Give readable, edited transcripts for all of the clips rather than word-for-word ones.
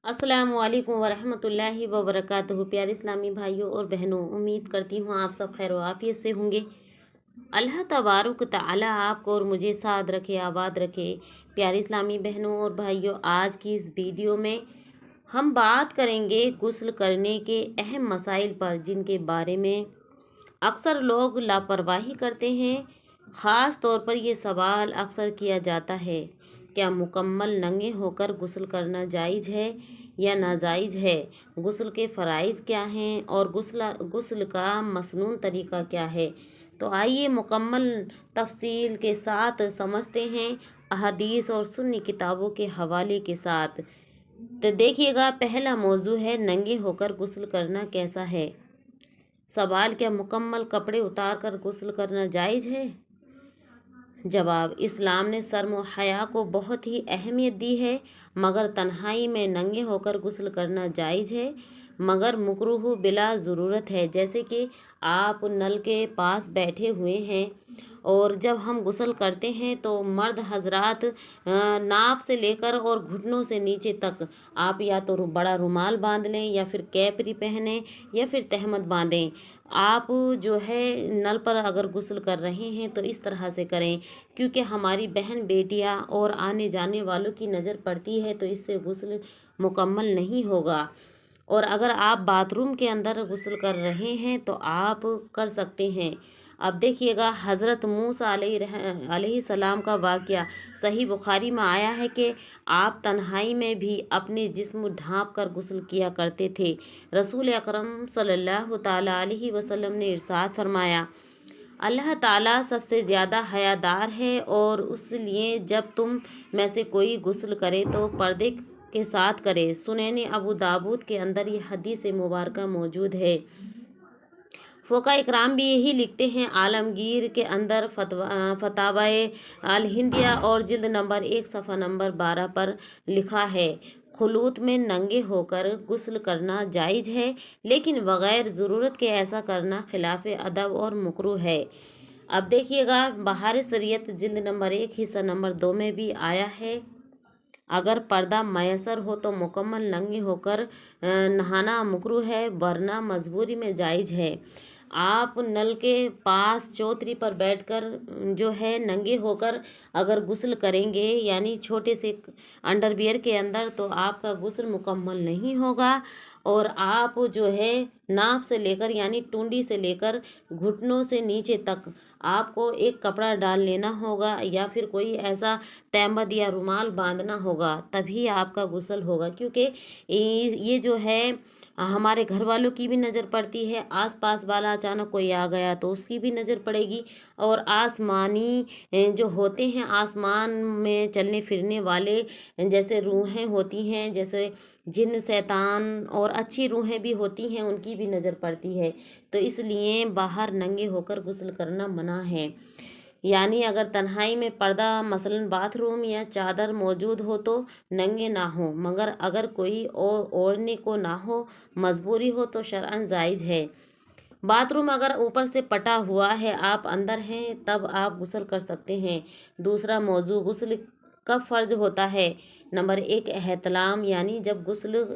अस्सलामु अलैकुम वरहमतुल्लाहि वबरकातुहू। प्यारे इस्लामी भाइयों और बहनों, उम्मीद करती हूँ आप सब खैर आफियत से होंगे। अल्लाह तबारक तआला आपको और मुझे साथ रखे, आबाद रखे। प्यारे इस्लामी बहनों और भाइयों, आज की इस वीडियो में हम बात करेंगे गुस्ल करने के अहम मसाइल पर, जिनके बारे में अक्सर लोग लापरवाही करते हैं। ख़ास तौर पर ये सवाल अक्सर किया जाता है, क्या मुकम्मल नंगे होकर गुस्ल करना जायज़ है या नाजायज़ है? गुस्ल के फ़राइज़ क्या हैं और गुस्ल का मसनून तरीक़ा क्या है? तो आइए मुकम्मल तफसील के साथ समझते हैं, अहादीस और सुन्नी किताबों के हवाले के साथ। तो देखिएगा, पहला मौजू है नंगे होकर गुस्ल करना कैसा है। सवाल, क्या मुकम्मल कपड़े उतार कर गुस्ल करना जायज़ है? जवाब, इस्लाम ने शर्म व हया को बहुत ही अहमियत दी है, मगर तन्हाई में नंगे होकर गुस्ल करना जायज़ है, मगर मकरूह बिला ज़रूरत है। जैसे कि आप नल के पास बैठे हुए हैं और जब हम गुस्ल करते हैं तो मर्द हजरात नाप से लेकर और घुटनों से नीचे तक आप या तो बड़ा रुमाल बांध लें या फिर कैपरी पहनें या फिर तहमद बांधें। आप जो है नल पर अगर गुस्ल कर रहे हैं तो इस तरह से करें, क्योंकि हमारी बहन बेटियां और आने जाने वालों की नज़र पड़ती है, तो इससे गुस्ल मुकम्मल नहीं होगा। और अगर आप बाथरूम के अंदर गुस्ल कर रहे हैं तो आप कर सकते हैं। अब देखिएगा, हज़रत मूसा अलैहि सलाम का वाक़या सही बुखारी में आया है कि आप तन्हाई में भी अपने जिस्म ढाँप कर गुस्ल किया करते थे। रसूल अकरम सल्लल्लाहु ताला अलैहि वसल्लम ने इरशाद फरमाया, अल्लाह ताला सबसे ज़्यादा हयादार है, और उसलिए जब तुम में से कोई गुस्ल करे तो पर्दे के साथ करे। सुनैन अबू दाऊद के अंदर ये हदीस मुबारक मौजूद है। फ़ुक़हा इकराम भी यही लिखते हैं। आलमगीर के अंदर फतावाए अल हिंदिया और जिल्द नंबर 1 सफ़ा नंबर 12 पर लिखा है, खुलूत में नंगे होकर गुस्ल करना जायज़ है, लेकिन बग़ैर ज़रूरत के ऐसा करना खिलाफ अदब और मकरूह है। अब देखिएगा, बहार शरीयत जिल्द नंबर 1 हिस्सा नंबर 2 में भी आया है, अगर पर्दा मैसर हो तो मुकम्मल नंगे होकर नहाना मकरूह है, वरना मजबूरी में जायज़ है। आप नल के पास चौतरी पर बैठकर जो है नंगे होकर अगर गुस्ल करेंगे, यानी छोटे से अंडरवियर के अंदर, तो आपका गुस्ल मुकम्मल नहीं होगा। और आप जो है नाफ से लेकर यानी टुंडी से लेकर घुटनों से नीचे तक आपको एक कपड़ा डाल लेना होगा, या फिर कोई ऐसा तहमद या रुमाल बांधना होगा, तभी आपका गुस्ल होगा। क्योंकि ये जो है हमारे घर वालों की भी नज़र पड़ती है, आसपास वाला अचानक कोई आ गया तो उसकी भी नज़र पड़ेगी, और आसमानी जो होते हैं, आसमान में चलने फिरने वाले जैसे रूहें होती हैं, जैसे जिन शैतान और अच्छी रूहें भी होती हैं, उनकी भी नज़र पड़ती है। तो इसलिए बाहर नंगे होकर गुस्ल करना मना है। यानी अगर तन्हाई में पर्दा मसलन बाथरूम या चादर मौजूद हो तो नंगे ना हो, मगर अगर कोई ओढ़ने को ना हो, मजबूरी हो, तो शरअन जायज़ है। बाथरूम अगर ऊपर से पटा हुआ है, आप अंदर हैं, तब आप गुस्ल कर सकते हैं। दूसरा मौजू, गुस्ल कब फ़र्ज होता है। नंबर 1, एहतलाम, यानी जब गुस्ल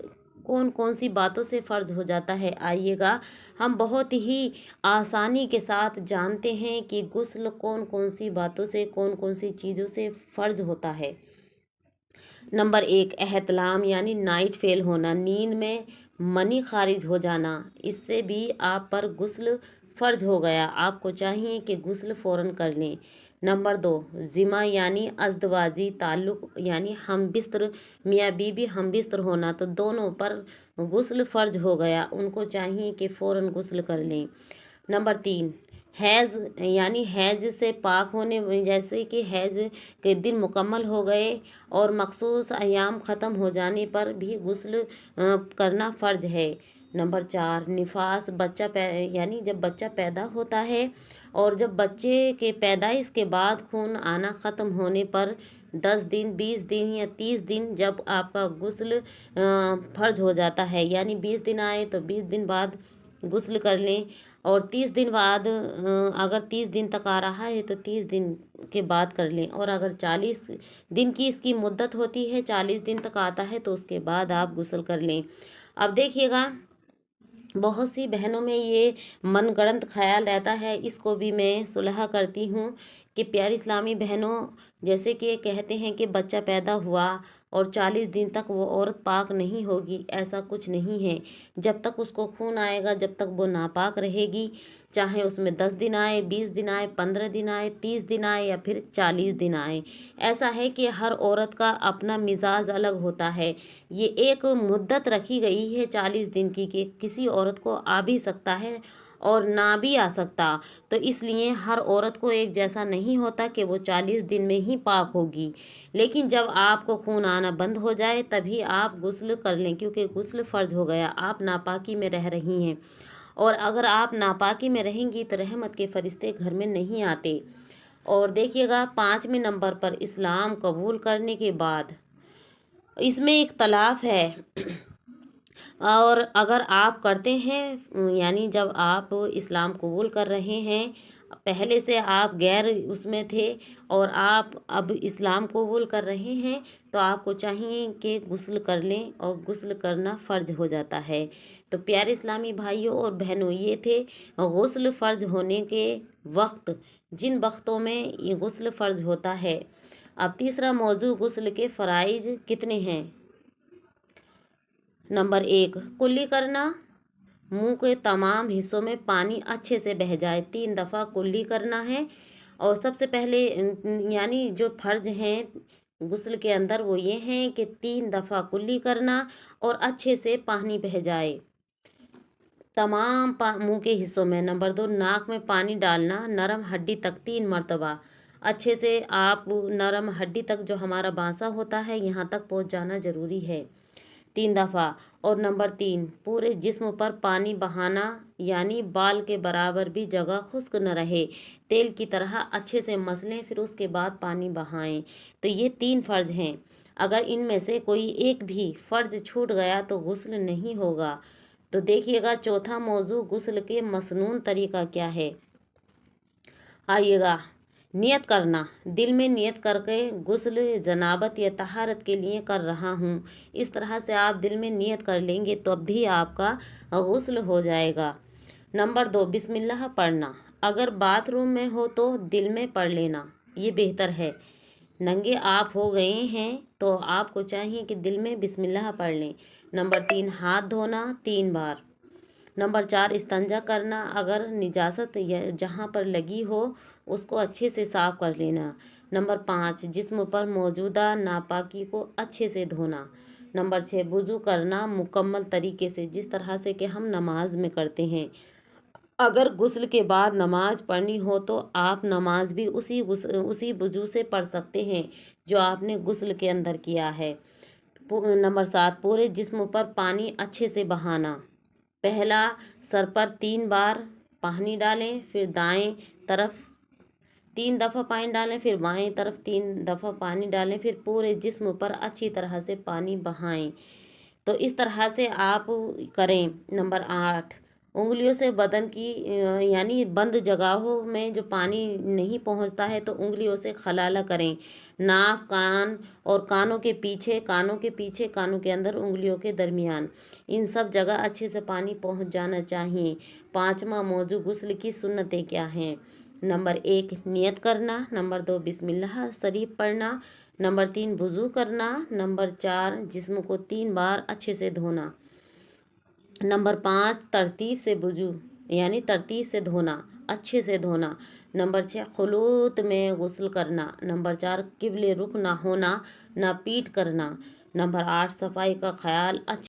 कौन कौन सी बातों से फ़र्ज हो जाता है। आइएगा, हम बहुत ही आसानी के साथ जानते हैं कि गुस्ल कौन कौन सी बातों से, कौन कौन सी चीज़ों से फ़र्ज होता है। नंबर 1, एहतलाम, यानी नाइट फेल होना, नींद में मनी खारिज हो जाना, इससे भी आप पर गुस्ल फ़र्ज हो गया। आपको चाहिए कि गुस्ल फ़ौरन कर लें। नंबर 2, ज़िमा, यानी अज़दवाजी ताल्लुक़, यानी हम बिस्तर, मियाँ बीबी हम बिस्तर होना, तो दोनों पर गुस्ल फ़र्ज हो गया, उनको चाहिए कि फ़ौरन गुस्ल कर लें। नंबर 3, हैज़, यानी हैज़ से पाक होने, जैसे कि हैज़ के दिन मुकम्मल हो गए और मखसूस अयाम ख़त्म हो जाने पर भी गुस्ल करना फ़र्ज है। नंबर 4, निफास, यानी जब बच्चा पैदा होता है और जब बच्चे के पैदाइश के बाद खून आना ख़त्म होने पर 10 दिन, 20 दिन या 30 दिन जब आपका गुस्ल फ़र्ज हो जाता है, यानी 20 दिन आए तो 20 दिन बाद गुस्ल कर लें। और 30 दिन बाद अगर 30 दिन तक आ रहा है तो 30 दिन के बाद कर लें। और अगर 40 दिन की इसकी मुद्दत होती है, 40 दिन तक आता है, तो उसके बाद आप गुस्ल कर लें। अब देखिएगा, बहुत सी बहनों में ये मनगढ़ंत ख्याल रहता है, इसको भी मैं सुलह करती हूँ कि प्यारी इस्लामी बहनों, जैसे कि कहते हैं कि बच्चा पैदा हुआ और 40 दिन तक वो औरत पाक नहीं होगी, ऐसा कुछ नहीं है। जब तक उसको खून आएगा, जब तक वो नापाक रहेगी, चाहे उसमें 10 दिन आए, 20 दिन आए, 15 दिन आए, 30 दिन आए या फिर 40 दिन आए। ऐसा है कि हर औरत का अपना मिजाज अलग होता है। ये एक मुद्दत रखी गई है 40 दिन की कि किसी औरत को आ भी सकता है और ना भी आ सकता। तो इसलिए हर औरत को एक जैसा नहीं होता कि वो 40 दिन में ही पाक होगी। लेकिन जब आपको खून आना बंद हो जाए तभी आप गुस्ल कर लें, क्योंकि गुस्ल फ़र्ज हो गया, आप नापाकी में रह रही हैं। और अगर आप नापाकी में रहेंगी तो रहमत के फरिश्ते घर में नहीं आते। और देखिएगा, 5वें नंबर पर इस्लाम कबूल करने के बाद इसमें इख्तलाफ है। और अगर आप करते हैं, यानी जब आप इस्लाम कबूल कर रहे हैं, पहले से आप गैर उसमें थे और आप अब इस्लाम कबूल कर रहे हैं, तो आपको चाहिए कि गुस्ल कर लें, और गुस्ल करना फ़र्ज हो जाता है। तो प्यारे इस्लामी भाइयों और बहनों, ये थे गुस्ल फ़र्ज होने के वक्त, जिन वक्तों में ये गुस्ल फ़र्ज होता है। अब तीसरा मौजू, गुस्ल के फ़राइज़ कितने हैं। नंबर 1, कुल्ली करना। मुंह के तमाम हिस्सों में पानी अच्छे से बह जाए, 3 दफ़ा कुल्ली करना है। और सबसे पहले यानी जो फ़र्ज हैं गुस्ल के अंदर वो ये हैं कि 3 दफ़ा कुल्ली करना और अच्छे से पानी बह जाए तमाम मुंह के हिस्सों में। नंबर 2, नाक में पानी डालना नरम हड्डी तक 3 मरतबा। अच्छे से आप नरम हड्डी तक, जो हमारा बांसा होता है, यहाँ तक पहुँच जाना ज़रूरी है, 3 दफ़ा। और नंबर 3, पूरे जिस्म पर पानी बहाना, यानी बाल के बराबर भी जगह खुश्क न रहे, तेल की तरह अच्छे से मसलें, फिर उसके बाद पानी बहाएं। तो ये 3 फ़र्ज हैं। अगर इनमें से कोई एक भी फ़र्ज छूट गया तो गुस्ल नहीं होगा। तो देखिएगा, चौथा मौजू, गुस्ल के मसनून तरीका क्या है। आइएगा, नियत करना। दिल में नियत करके गुस्ल जनाबत या तहारत के लिए कर रहा हूँ, इस तरह से आप दिल में नियत कर लेंगे तो अब भी आपका गुस्ल हो जाएगा। नंबर 2, बिस्मिल्लाह पढ़ना। अगर बाथरूम में हो तो दिल में पढ़ लेना, ये बेहतर है। नंगे आप हो गए हैं तो आपको चाहिए कि दिल में बिस्मिल्लाह पढ़ लें। नंबर 3, हाथ धोना 3 बार। नंबर 4, इस्तंजा करना। अगर निजासत जहाँ पर लगी हो उसको अच्छे से साफ़ कर लेना। नंबर 5, जिस्म पर मौजूदा नापाकी को अच्छे से धोना। नंबर 6, वुज़ू करना मुकम्मल तरीके से, जिस तरह से कि हम नमाज में करते हैं। अगर गुस्ल के बाद नमाज पढ़नी हो तो आप नमाज भी उसी वुज़ू से पढ़ सकते हैं जो आपने गुस्ल के अंदर किया है। नंबर 7, पूरे जिस्म पर पानी अच्छे से बहाना। पहला, सर पर 3 बार पानी डालें, फिर दाएं तरफ 3 दफ़ा पानी डालें, फिर बाएं तरफ 3 दफ़ा पानी डालें, फिर पूरे जिस्म पर अच्छी तरह से पानी बहाएं। तो इस तरह से आप करें। नंबर 8, उंगलियों से बदन की यानी बंद जगहों में जो पानी नहीं पहुंचता है तो उंगलियों से खलाला करें। नाक, कान और कानों के पीछे, कानों के अंदर, उंगलियों के दरमियान, इन सब जगह अच्छे से पानी पहुंच जाना चाहिए। 5वां मौजू, गुस्ल की सुन्नतें क्या हैं। नंबर 1, नियत करना। नंबर 2, बिस्मिल्लाह शरीफ पढ़ना। नंबर 3, वुज़ू करना। नंबर 4, जिस्म को 3 बार अच्छे से धोना। नंबर 5, तरतीब से वुज़ू, यानी तरतीब से धोना, अच्छे से धोना। नंबर 6, खुलूत में गुस्ल करना। नंबर 4, किबले रुख ना होना, ना पीट करना। नंबर 8, सफाई का ख्याल अच्छे